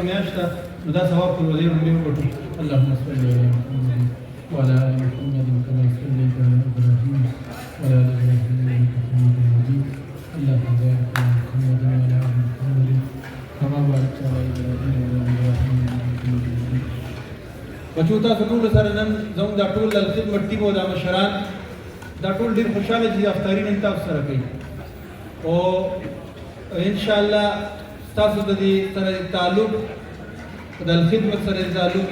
میاشته نو دا ثواب په ډېر ډېر وټو اللهم صل علی محمد وعلى ال محمد كما صليت على ابراهيم وعلى ال ابراهيم انك حميد مجيد اللهم بارك على محمد وعلى ال محمد كما باركت على ابراهيم وعلى ال ابراهيم انك حميد مجيد. بچو تاسو ټول سره نن زموږ دا ټول خدمت ټیم او دا مشران دا ټول ډېر خوشاله چې افطاری نن تاسو سره کوي او ان شاء الله تاسو د دې سره تعلق د خدمت سره تعلق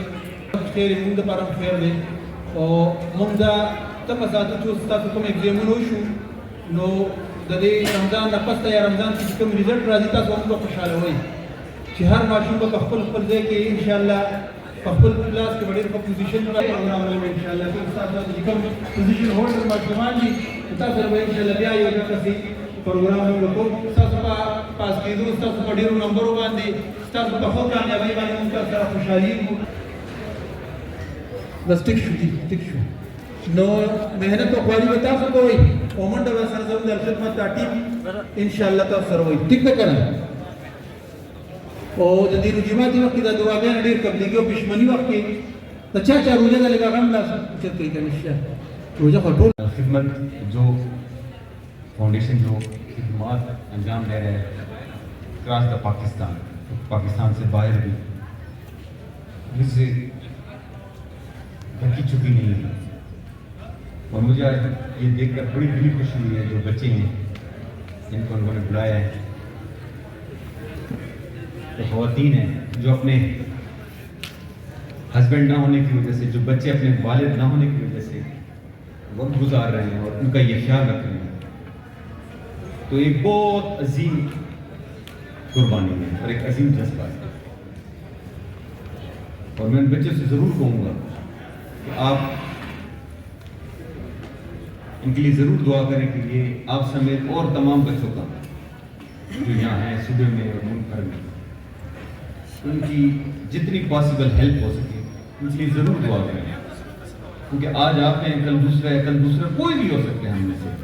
خیر موږ د پاره خیر دی او موږ دا تم ساتو چې تاسو کوم ایگزامونه وشو نو د دې رمضان نه پس یا رمضان کې کوم ریزلټ راځي تاسو هم خوشاله وئ چې هر ماشوم په خپل خپل ځای کې ان شاء الله په خپل کلاس کې ډېر په پوزیشن باندې پروګرام لري ان شاء الله چې تاسو د کوم پوزیشن هولډر ماشومان دي تاسو به ان شاء الله بیا یو ځای پروګرام وکړو تاسو پاس کېدو تاسو په ډیرو نمبرو باندې تاسو په خو کامیابی باندې موږ سره خوشحالي بس ټیک شو نو مهنت او خواري وتا څه کوي او منډه سره زموږ د خدمت ټیم ان شاء الله تاسو سره وي ټیک نه کړه او د دې رجماتي وخت د دعاګانې ډېر قبليږي او پښمني وخت کې د چا روزه د لګا غم لا څه کوي کنه روزه ټول خدمت जो फाउंडेशन जो खिदमत अंजाम दे रहे हैं क्रॉस द पाकिस्तान से बाहर भी मुझसे घर की छुट्टी नहीं है और मुझे आज ये देखकर बड़ी बड़ी खुशी हुई है जो बच्चे हैं जिनको उन्होंने बुलाया है तो ख़वातीन हैं जो अपने हस्बैंड ना होने की वजह से जो बच्चे अपने वालिद ना होने की वजह से वक्त गुजार रहे हैं और उनका ये ख्याल रख रहे हैं तो एक बहुत अजीम कुर्बानी है और एक अजीम जज्बा है और मैं बच्चों से ज़रूर कहूँगा कि आप इनके लिए ज़रूर दुआ करें कि ये आप समेत और तमाम बच्चों का जो यहाँ हैं सूबे में और मुल्क भर में उनकी जितनी पॉसिबल हेल्प हो सके उनके लिए ज़रूर दुआ करें क्योंकि आज आप हैं कल दूसरा कोई भी हो सकते हैं हम में से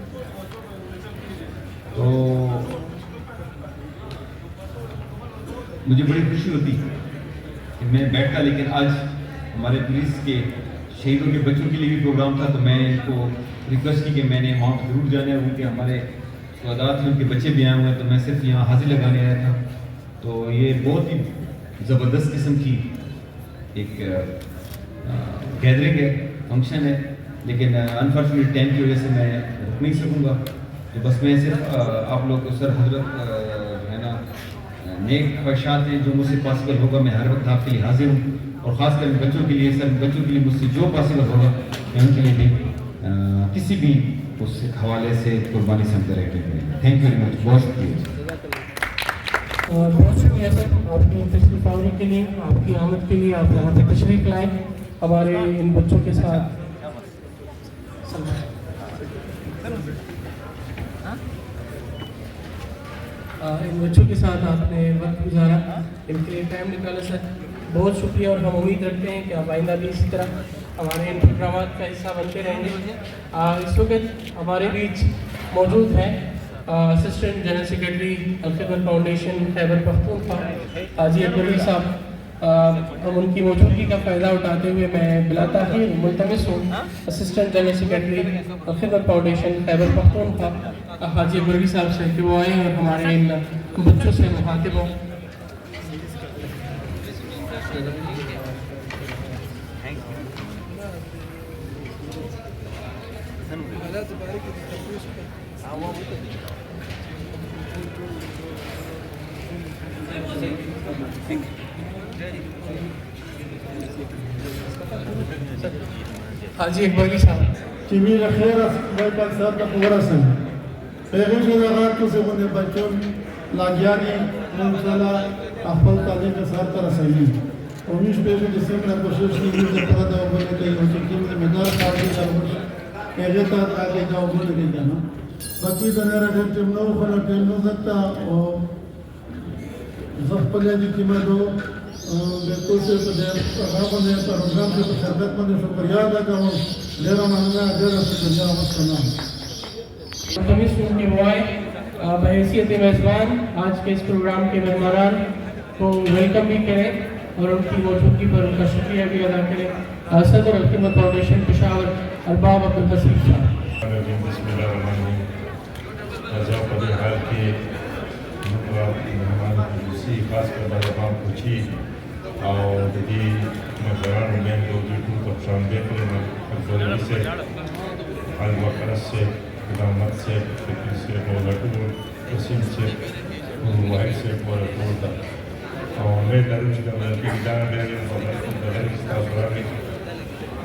तो मुझे बड़ी खुशी होती कि मैं बैठता लेकिन आज हमारे पुलिस के शहीदों के बच्चों के लिए भी प्रोग्राम था तो मैं इनको रिक्वेस्ट की कि मैंने वहाँ पर ज़रूर जाना है उनके हमारे सौदात में उनके बच्चे भी आए हुए हैं तो मैं सिर्फ यहाँ हाजिर लगाने आया था तो ये बहुत ही ज़बरदस्त किस्म की एक गैदरिंग है फंक्शन है लेकिन अनफॉर्चुनेट टाइम की वजह से मैं रुक नहीं सकूँगा तो बस मैं सिर्फ आप लोग को सर हजरत जो है ना नेक ख्वाहिशात हैं जो मुझसे पॉसिबल होगा मैं हर वक्त आपके लिए हाजिर हूँ और ख़ासकर बच्चों के लिए सर बच्चों के लिए मुझसे जो पॉसिबल होगा मैं उनके लिए भी किसी भी उस हवाले से कुर्बानी से हम करेंगे थैंक यू वेरी मच बहुत शुक्रिया बहुत शुक्रिया सर आपकी तशरीफ़ के लिए आपकी आमद के लिए आप यहाँ पे तशरीफ़ लाए हमारे इन बच्चों के साथ इन बच्चों के साथ आपने वक्त गुजारा इनके लिए टाइम निकाला सर बहुत शुक्रिया और हम उम्मीद रखते हैं कि आप आइंदा भी इसी तरह हमारे इन प्रोग्राम का हिस्सा बनते रहेंगे। इस वक्त हमारे बीच मौजूद हैं assistant general secretary Al Khidmat foundation Khyber Pakhtunkhwa Haji Abdul sahab हम उनकी मौजूदगी का फ़ायदा उठाते हुए मैं बिलाता ही मुल्तमिस हूँ assistant general secretary Al Khidmat foundation Khyber Pakhtunkhwa Haji Abdul sahab से कि वो आए और हमारे इन बच्चों से मुखातिब हों। हाजी अकबरी साहब جميل خير باید سات تک ورسن پیغام شدارات کو سے بنے بچوں لاجانی منصلا خپل تعلیم کے ساتھ رسائی امیش پیغام جس میں کوشش کی ہے کہ پتہ ہو کہ یہ چیز میں مدار کاری جاؤ ایجے تا آگے جاؤ بول کے جانا باقی دنیا رہے ٹیم نو فلا ٹیم نو سکتا اور सब पहले जी की मैं दो बिल्कुल से तो प्रोग्राम ने प्रोग्राम के शरबत में शुक्रिया अदा करूँ मेरा मानना है अगर शुक्रिया मत करना कमिश्नर की हुआ है बहैसियत मेज़बान आज के इस प्रोग्राम के मेहमान को वेलकम भी करें और उनकी मौजूदगी पर उनका शुक्रिया भी अदा करें। सदर अल-खिदमत फाउंडेशन पेशावर अरबाब अब्दुल हसीब साहब। हाल के मेहमान खासकर बाबा पूछी और दीदी मजरान में जो टूर को शामिल करें से हाल वक़्त से इमामत से फिक्र से मौलाटू वसीम से वाहिद से और तोड़ता और मैं दरुज का लड़की दाना बेरे बदल इसका सुरागी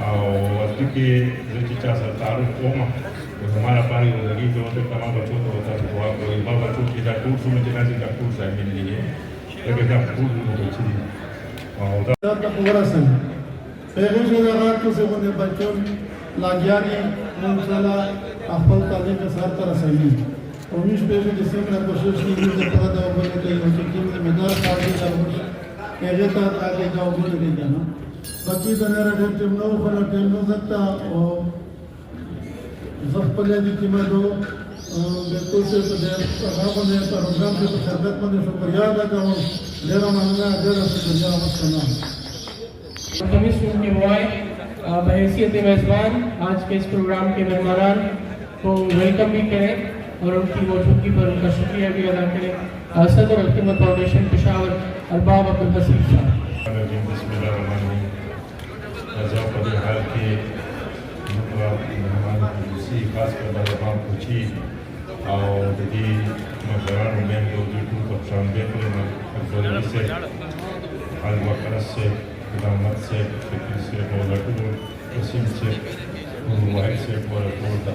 और अति के रचिता सरतार कोमा हमारा पानी लगी जो होते तमाम बच्चों को होता है तो आप इमाम बच्चों की दा टूर सुन के नाजी का टूर साइड मिल लिए लेकिन आप टूर में बच्ची और da coração. Pergunta da rato segundo bachon lagiani mumsala afal talim ke sath tarah sahi. Umish pesh ke simra koshish ki je parada ubole ke hochki में medar kaadi da umish egeta aage ka ubole ke jana. Baki danera dem no fala dem no zakta o zafpale di kimado बिल्कुल से तो रावण ने programme से शरबत में शुक्रिया अदा करूं मेरा मानना है जरा से दुनिया मत करना कमीशन के मुआय बहैसियत मेज़बान आज के इस प्रोग्राम के मेहमान को वेलकम भी करें और उनकी मौजूदगी पर उनका शुक्रिया भी अदा करें। सदर अल-खिदमत फाउंडेशन पेशावर अरबाब अब्दुल हसीब साहब। हाल के मेहमान खासकर बाबा पूछी और दीदी मजरान में जो टूर को शामिल करें से हाल वक़्त से इमामत से फिक्र से मौलाटू वसीम से वाहिद से और तोड़ता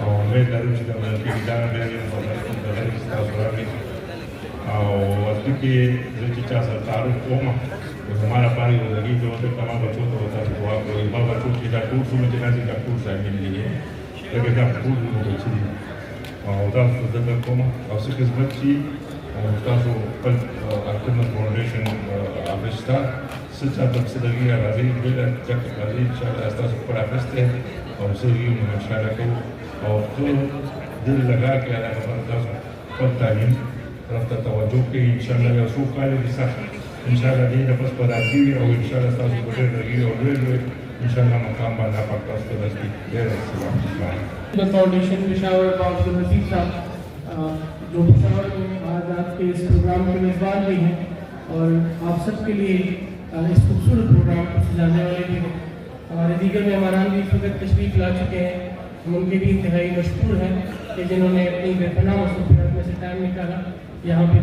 और मैं दरुज का लड़की दाना बेरे बदल इसका सुरागी और अति के रचिता सरतार कोमा हमारा पानी लगी जो होते तमाम बच्चों को होता है तो आप इमाम बच्चों की दा टूर सुन के नाजी का टूर साइड मिल लिए लेकिन आप टूर में बच्ची और दादा कोमा और खिदमत की और तासो कल अल-खिदमत फाउंडेशन आविष्टा सच्चा तफसीली राजी बिल चक राजी इंशाल्लाह तासो पर आविष्टे और सही में इंशाल्लाह को और तो दिल लगा के अल्लाह का तासो पर तालीम तरफ तवज्जो के इंशाल्लाह रसूल काले दिशा इंशाल्लाह दिन बस पर आती है और इंशाल्लाह तासो बड़े लगी और वे इंशाल्लाह मकाम बना पाता है उसके नजदीक देर सलाम फाउंडेशन पेशावर अब्दुल हसीब साहब जो पेशावर में आज आपके इस प्रोग्राम के मेज़बान भी हैं और आप सबके लिए इस खूबसूरत प्रोग्राम को सजाने वाले भी हैं। हमारे दीगर मेहमान भी इस वक्त तशरीफ ला चुके हैं, हम उनके भी इंतहाई मशहूर हैं कि जिन्होंने अपनी बेपनाह मसरूफियत में से टाइम निकाला यहाँ पे